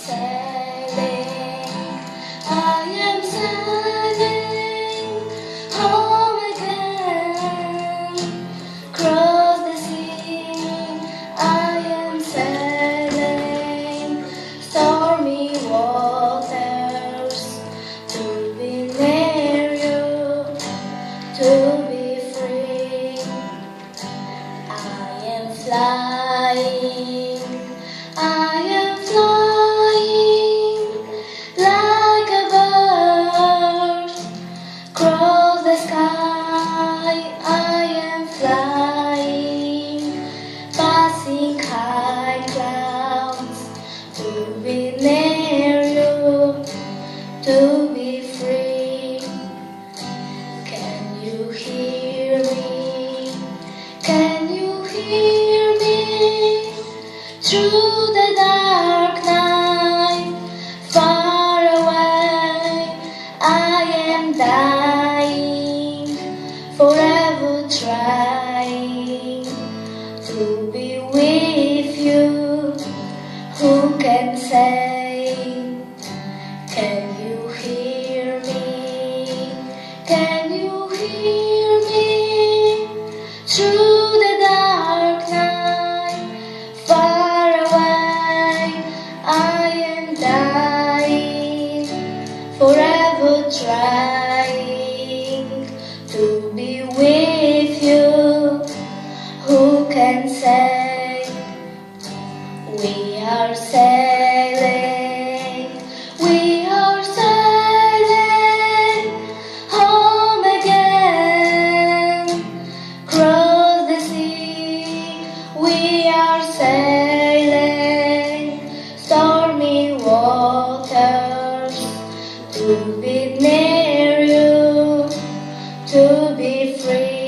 sailing, I am sailing home again. Cross the sea, I am sailing stormy waters to be near you, to be free. I am flying, I am flying like a bird. Cross the sky, I am flying, passing high clouds to be near you, to be free. Can you hear me? Can you hear me? Through the dark night, far away, I am dying, forever trying to be with you. Who can say? Can you hear me? Can you hear me? Through the dark night, far away, I am dying, forever trying to be with you. Who can say? We are sailing, we are sailing home again. Cross the sea, we are sailing stormy waters to be near you, to be free.